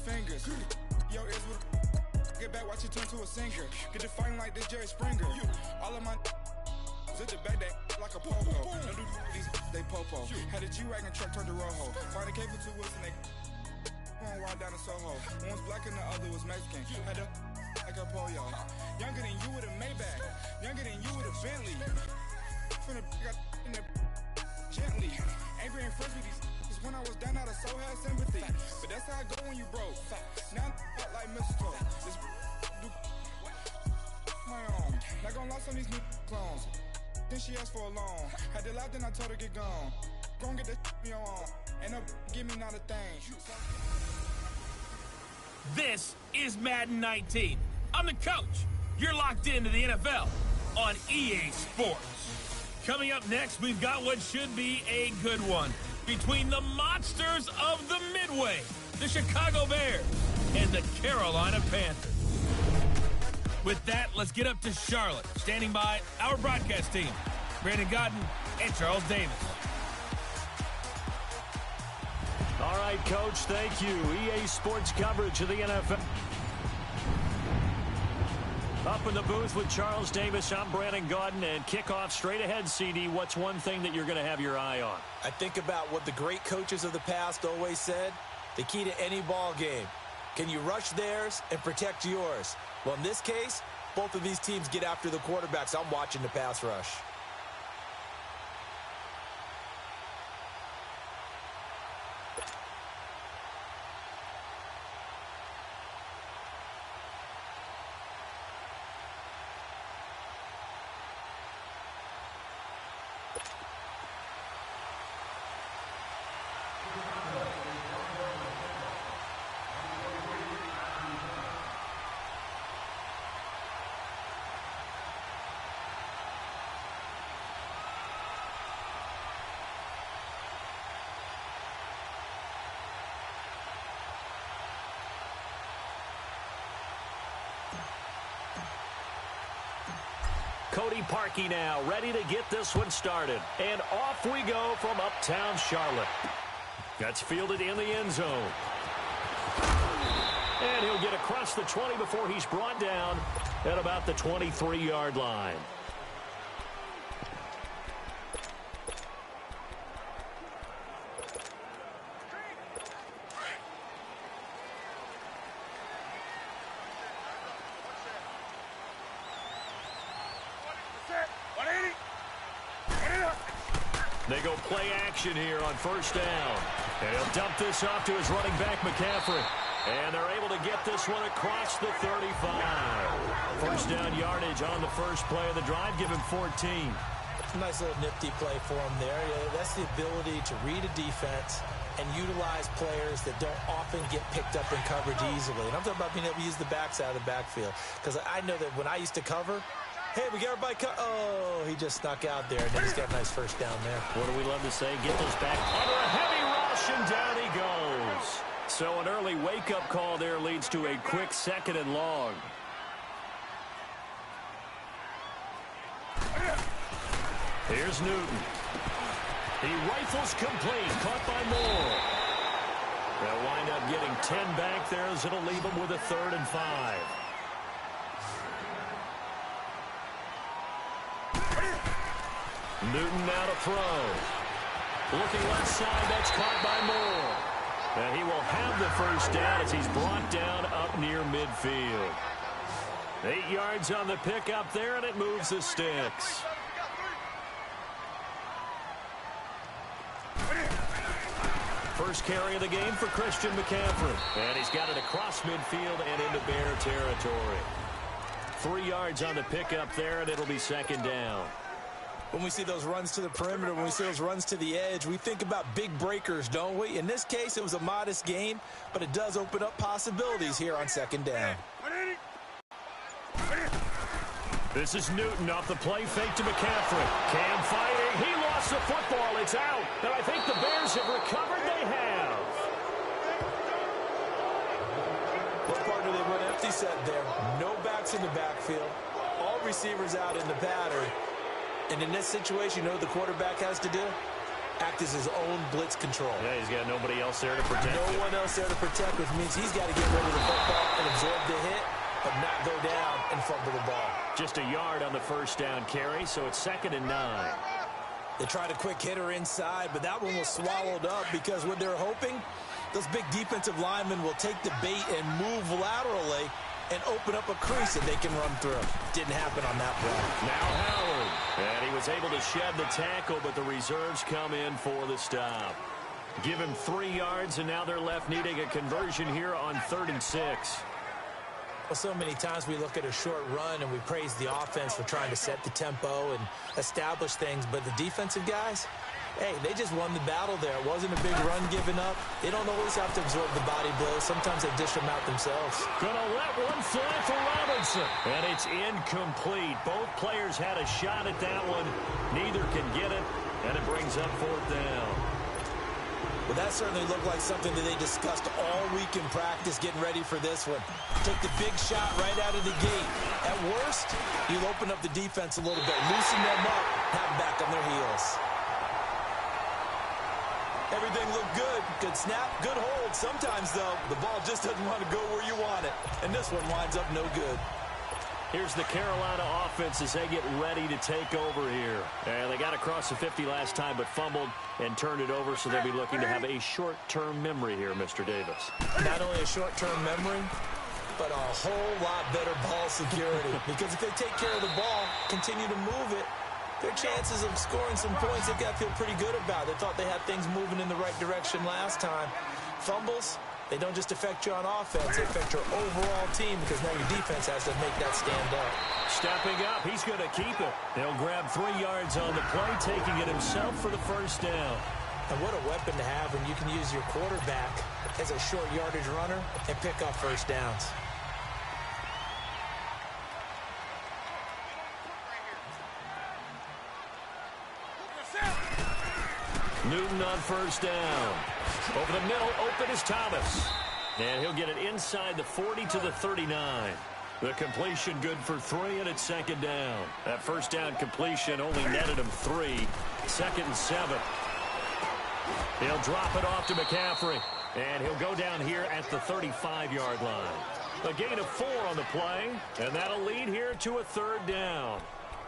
fingers. Yo, ears with get back, watch it turn to a singer. Get it fighting like this Jerry Springer. All of my at the back that like a popo. Don't do these, they popo. Had a G-Wagon truck turned to Rojo. Find a cable 2 wheels and they going wild down in Soho. One was black and the other was Mexican. Had a like a pollo. Younger than you with a Maybach. Younger than you with a Bentley. From the got in the gently. Angry and fresh with these. When I was down out of so had sympathy. But that's how I go when you broke. Now I'm out like mistletoe. This do my own. Not gonna lie on these new clones. Then she asked for a loan. Had to laugh, then I told her get gone. Gon' get that me on. And up, give me not a thing. This is Madden 19. I'm the coach. You're locked into the NFL on EA Sports. Coming up next, we've got what should be a good one between the monsters of the Midway, the Chicago Bears, and the Carolina Panthers. With that, let's get up to Charlotte. Standing by, our broadcast team, Brandon Godden and Charles Davis. All right, Coach, thank you. EA Sports coverage of the NFL. Up in the booth with Charles Davis, I'm Brandon Godden, and kickoff straight ahead, CD. What's one thing that you're going to have your eye on? I think about what the great coaches of the past always said. The key to any ball game. Can you rush theirs and protect yours? Well, in this case, both of these teams get after the quarterbacks. I'm watching the pass rush. Cody Parkey now, ready to get this one started. And off we go from uptown Charlotte. That's fielded in the end zone. And he'll get across the 20 before he's brought down at about the 23-yard line. They go play action here on first down. And he'll dump this off to his running back, McCaffrey. And they're able to get this one across the 35. First down yardage on the first play of the drive. Give him 14. Nice little nifty play for him there. That's the ability to read a defense and utilize players that don't often get picked up in coverage easily. And I'm talking about being able to use the backs out of the backfield. Because I know that when I used to cover, hey, we got everybody oh, he just snuck out there, and then he's got a nice first down there. What do we love to say? Get those back under a heavy rush, and down he goes. So an early wake-up call there leads to a quick second and long. Here's Newton. He rifles complete, caught by Moore. They'll wind up getting 10 back there as it'll leave them with a 3rd and 5. Newton now to throw. Looking left side, that's caught by Moore. And he will have the first down as he's brought down up near midfield. 8 yards on the pickup there, and it moves the sticks. First carry of the game for Christian McCaffrey. And he's got it across midfield and into Bear territory. 3 yards on the pickup there, and it'll be second down. When we see those runs to the perimeter, when we see those runs to the edge, we think about big breakers, don't we? In this case, it was a modest gain, but it does open up possibilities here on second down. This is Newton off the play fake to McCaffrey. Cam fighting. He lost the football. It's out. And I think the Bears have recovered. They have. What partner they went empty set there. No backs in the backfield. All receivers out in the pattern. And in this situation, you know what the quarterback has to do? act as his own blitz control. Yeah, he's got nobody else there to protect him. No one else there to protect, which means he's got to get rid of the football and absorb the hit, but not go down and fumble the ball. Just a yard on the first down carry, so it's 2nd and 9. They tried a quick hitter inside, but that one was swallowed up because what they're hoping, those big defensive linemen will take the bait and move laterally and open up a crease that they can run through. Didn't happen on that play. Now Howard. And he was able to shed the tackle, but the reserves come in for the stop. Give him 3 yards, and now they're left needing a conversion here on 3rd and 6. Well, so many times we look at a short run and we praise the offense for trying to set the tempo and establish things, but the defensive guys, hey, they just won the battle there. It wasn't a big run given up. They don't always have to absorb the body blows. Sometimes they dish them out themselves. Gonna let one fly for Robinson. And it's incomplete. Both players had a shot at that one. Neither can get it, and it brings up 4th down. Well, that certainly looked like something that they discussed all week in practice getting ready for this one. Take the big shot right out of the gate. At worst, you'll open up the defense a little bit, loosen them up, have them back on their heels. Everything looked good. Good snap, good hold. Sometimes, though, the ball just doesn't want to go where you want it. And this one winds up no good. Here's the Carolina offense as they get ready to take over here. And they got across the 50 last time but fumbled and turned it over, so they'll be looking to have a short-term memory here, Mr. Davis. Not only a short-term memory, but a whole lot better ball security. Because if they take care of the ball, continue to move it, their chances of scoring some points, they've got to feel pretty good about. They thought they had things moving in the right direction last time. Fumbles, they don't just affect you on offense, they affect your overall team because now your defense has to make that stand up. Stepping up, he's going to keep it. He'll grab 3 yards on the play, taking it himself for the first down. And what a weapon to have when you can use your quarterback as a short yardage runner and pick up first downs. Newton on first down. Over the middle, open is Thomas. And he'll get it inside the 40 to the 39. The completion good for 3, and it's 2nd down. That first down completion only netted him 3. 2nd and 7. He'll drop it off to McCaffrey. And he'll go down here at the 35-yard line. A gain of 4 on the play, and that'll lead here to a 3rd down.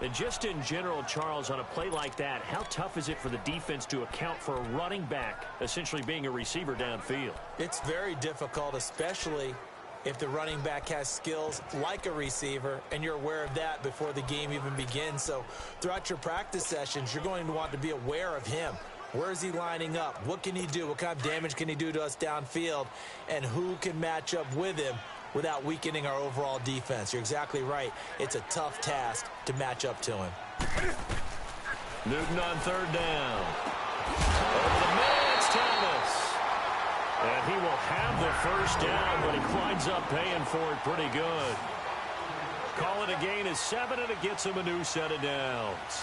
And just in general, Charles, on a play like that, how tough is it for the defense to account for a running back essentially being a receiver downfield? It's very difficult, especially if the running back has skills like a receiver, and you're aware of that before the game even begins. So throughout your practice sessions, you're going to want to be aware of him. Where is he lining up? What can he do? What kind of damage can he do to us downfield? And who can match up with him without weakening our overall defense? You're exactly right. It's a tough task to match up to him. Newton on 3rd down. Over the middle, it's Thomas. And he will have the first down, but he winds up paying for it pretty good. Call it a gain of 7, and it gets him a new set of downs.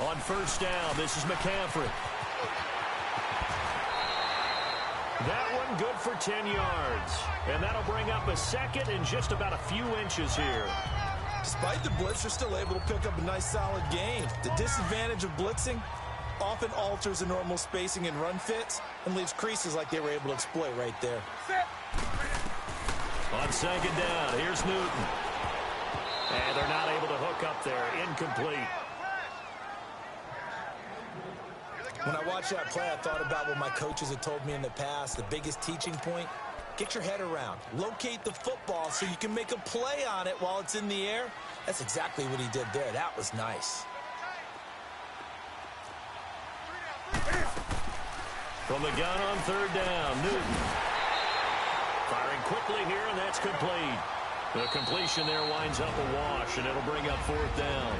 On first down, this is McCaffrey. That one good for 10 yards. And that'll bring up a 2nd and just about a few inches here. Despite the blitz, they're still able to pick up a nice solid gain. The disadvantage of blitzing often alters the normal spacing and run fits and leaves creases like they were able to exploit right there. On 2nd down, here's Newton. And they're not able to hook up there. Incomplete. When I watched that play, I thought about what my coaches had told me in the past. The biggest teaching point, get your head around. Locate the football so you can make a play on it while it's in the air. That's exactly what he did there. That was nice. From the gun on 3rd down, Newton. Firing quickly here, and that's complete. The completion there winds up a wash, and it'll bring up 4th down.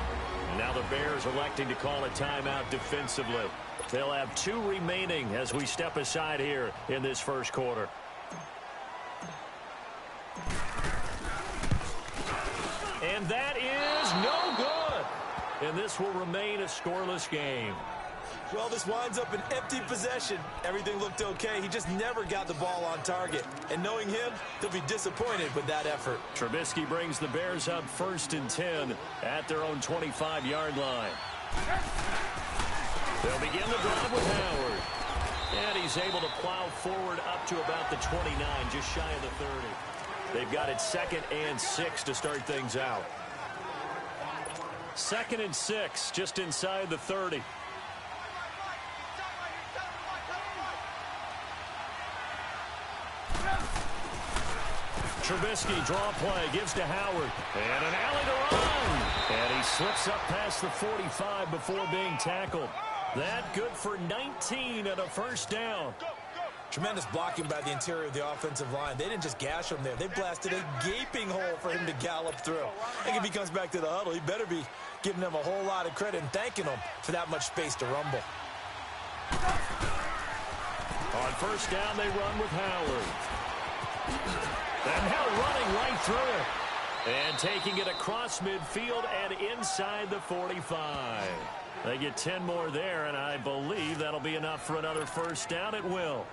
Now the Bears electing to call a timeout defensively. They'll have 2 remaining as we step aside here in this first quarter. And that is no good. And this will remain a scoreless game. Well, this winds up an empty possession. Everything looked okay. He just never got the ball on target. And knowing him, they'll be disappointed with that effort. Trubisky brings the Bears up 1st and 10 at their own 25-yard line. They'll begin the drive with Howard. And he's able to plow forward up to about the 29, just shy of the 30. They've got it 2nd and 6 to start things out. 2nd and 6, just inside the 30. Trubisky, draw play, gives to Howard. And an alley to run. And he slips up past the 45 before being tackled. That good for 19 and a first down. Tremendous blocking by the interior of the offensive line. They didn't just gash him there. They blasted a gaping hole for him to gallop through. I think if he comes back to the huddle, he better be giving them a whole lot of credit and thanking them for that much space to rumble. On first down, they run with Howard. And now running right through it. And taking it across midfield and inside the 45. They get 10 more there, and I believe that'll be enough for another first down. It will.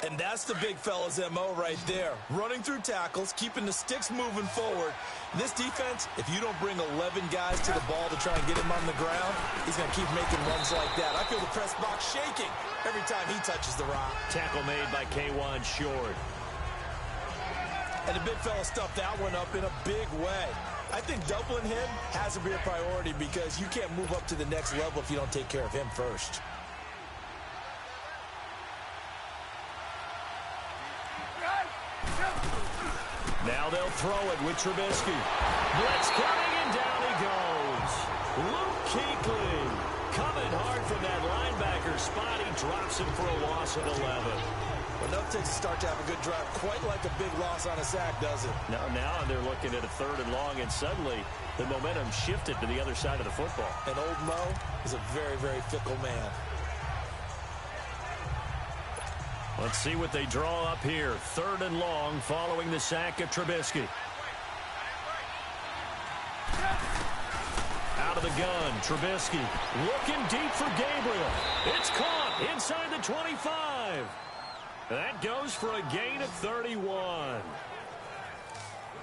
And that's the big fella's MO right there. Running through tackles, keeping the sticks moving forward. This defense, if you don't bring 11 guys to the ball to try and get him on the ground, he's going to keep making runs like that. I feel the press box shaking every time he touches the rock. Tackle made by K'Wan Short. And the big fella stuffed that one up in a big way. I think doubling him has to be a priority because you can't move up to the next level if you don't take care of him first. Now they'll throw it with Trubisky. Blitz coming, and down he goes. Luke Kuechly coming hard from that linebacker spot. He drops him for a loss of 11. Well, no, it takes a start to have a good drive, quite like a big loss on a sack, does it? Now they're looking at a 3rd and long, and suddenly the momentum shifted to the other side of the football. And old Mo is a very, very fickle man. Let's see what they draw up here. 3rd and long following the sack of Trubisky. Out of the gun, Trubisky looking deep for Gabriel. It's caught inside the 25. That goes for a gain of 31.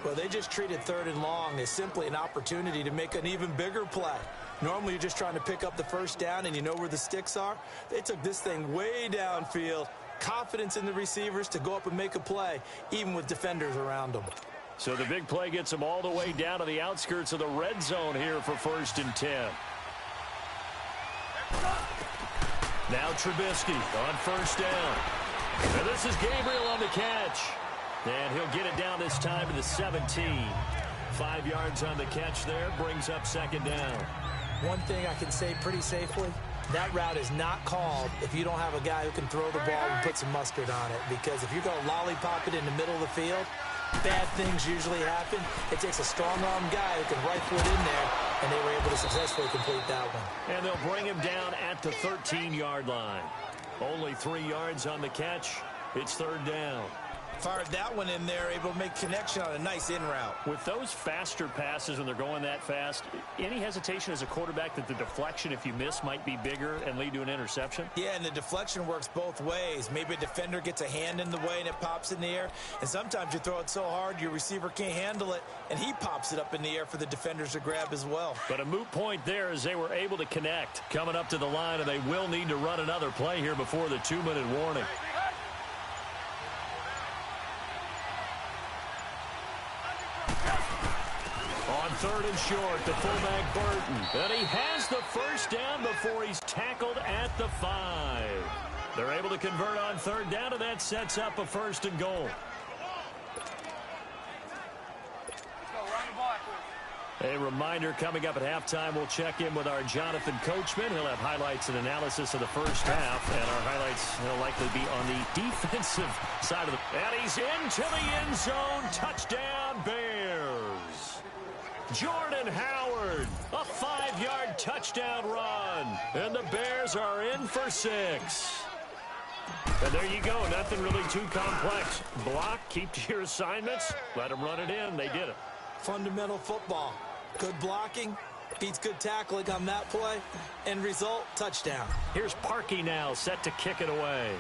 Well, they just treated 3rd and long as simply an opportunity to make an even bigger play. Normally, you're just trying to pick up the first down and you know where the sticks are. They took this thing way downfield. Confidence in the receivers to go up and make a play, even with defenders around them. So the big play gets them all the way down to the outskirts of the red zone here for 1st and 10. Now Trubisky on first down. And this is Gabriel on the catch. And he'll get it down this time to the 17. 5 yards on the catch there, brings up 2nd down. One thing I can say pretty safely, that route is not called if you don't have a guy who can throw the ball and put some mustard on it. Because if you're going to lollipop it in the middle of the field, bad things usually happen. It takes a strong-arm guy who can right foot in there, and they were able to successfully complete that one. And they'll bring him down at the 13-yard line. Only 3 yards on the catch. It's 3rd down. Fired that one in there, able to make connection on a nice in route. With those faster passes when they're going that fast, any hesitation as a quarterback that the deflection, if you miss, might be bigger and lead to an interception? Yeah, and the deflection works both ways. Maybe a defender gets a hand in the way and it pops in the air. And sometimes you throw it so hard your receiver can't handle it, and he pops it up in the air for the defenders to grab as well. But a moot point there as they were able to connect. Coming up to the line, and they will need to run another play here before the 2-minute warning. On 3rd and short, the fullback Burton. And he has the first down before he's tackled at the 5. They're able to convert on 3rd down, and that sets up a 1st and goal. A reminder, coming up at halftime, we'll check in with our Jonathan Coachman. He'll have highlights and analysis of the first half, and our highlights will likely be on the defensive side of the... And he's into the end zone. Touchdown, Bears. Jordan Howard, a 5-yard touchdown run. And the Bears are in for 6. And there you go. Nothing really too complex. Block, keep to your assignments, let them run it in. They did it. Fundamental football. Good blocking beats good tackling on that play. End result, touchdown. Here's Parkey now, set to kick it away.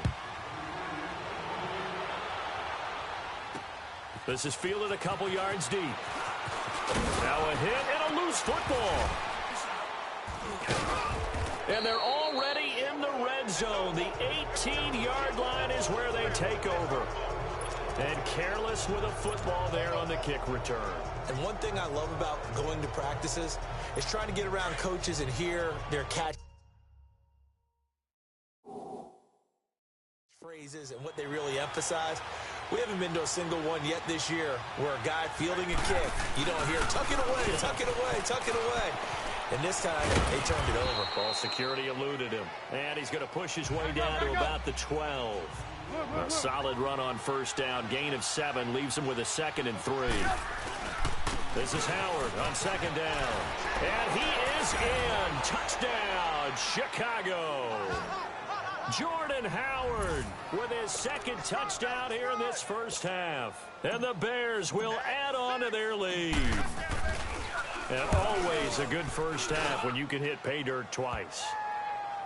This is fielded a couple yards deep. Now a hit and a loose football. And they're already in the red zone. The 18-yard line is where they take over. And careless with a football there on the kick return. And one thing I love about going to practices is trying to get around coaches and hear their catch phrases and what they really emphasize. We haven't been to a single one yet this year where a guy fielding a kick, you don't hear, tuck it away, tuck it away, tuck it away. And this time, they turned it over. Ball security eluded him. And he's going to push his way down to about the 12. A solid run on first down. Gain of 7 leaves him with a 2nd and 3. This is Howard on 2nd down. And he is in. Touchdown, Chicago. Jordan Howard with his 2nd touchdown here in this first half. And the Bears will add on to their lead. And always a good first half when you can hit pay dirt twice.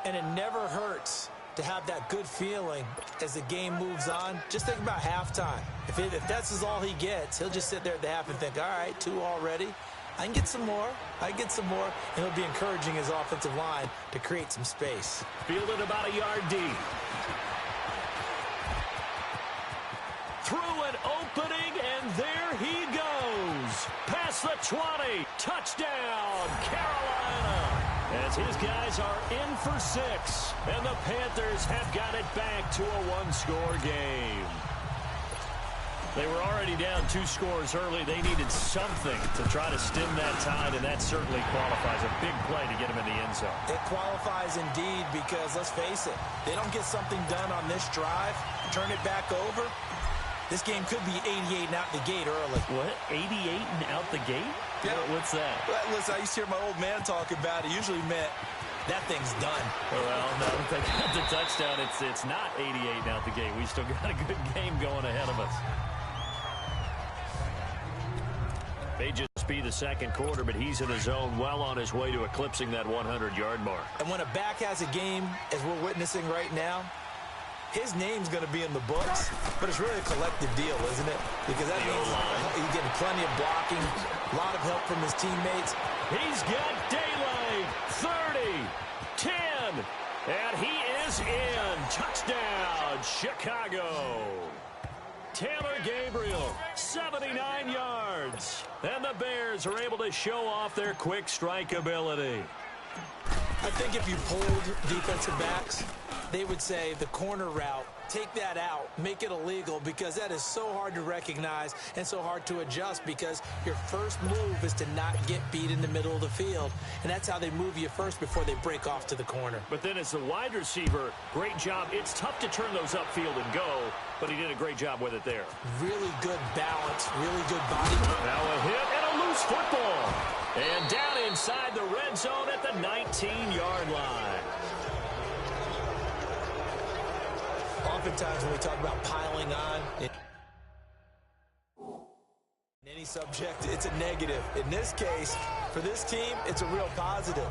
And it never hurts to have that good feeling as the game moves on. Just think about halftime. If that's all he gets, he'll just sit there at the half and think, all right, 2 already. I can get some more. I can get some more. And he'll be encouraging his offensive line to create some space. Fielded about a yard deep. Through an opening, and there he goes. Past the 20. Touchdown, Carolina. As his guys are in for 6. And the Panthers have got it back to a 1-score game. They were already down 2 scores early. They needed something to try to stem that tide, and that certainly qualifies. A big play to get him in the end zone. It qualifies indeed because, let's face it, they don't get something done on this drive, turn it back over. This game could be 88 and out the gate early. What? 88 and out the gate? Yeah. What's that? Well, listen, I used to hear my old man talk about it. Usually meant that thing's done. Well, no, if they got the touchdown, it's not 88 and out the gate. We still got a good game going ahead of us. May just be the 2nd quarter, but he's in his zone, well on his way to eclipsing that 100-yard mark. And when a back has a game, as we're witnessing right now, his name's going to be in the books, but it's really a collective deal, isn't it? Because that means he's getting plenty of blocking, a lot of help from his teammates. He's got daylight, 30, 10, and he is in. Touchdown, Chicago. Taylor Gabriel, 79 yards. And the Bears are able to show off their quick strike ability. I think if you polled defensive backs, they would say the corner route, take that out, make it illegal, because that is so hard to recognize and so hard to adjust, because your first move is to not get beat in the middle of the field. And that's how they move you first before they break off to the corner. But then as the wide receiver, great job. It's tough to turn those upfield and go, but he did a great job with it there. Really good balance, really good body. Now a hit and a loose football. And down inside the red zone at the 19-yard line. Oftentimes when we talk about piling on in any subject, it's a negative. In this case, for this team, it's a real positive.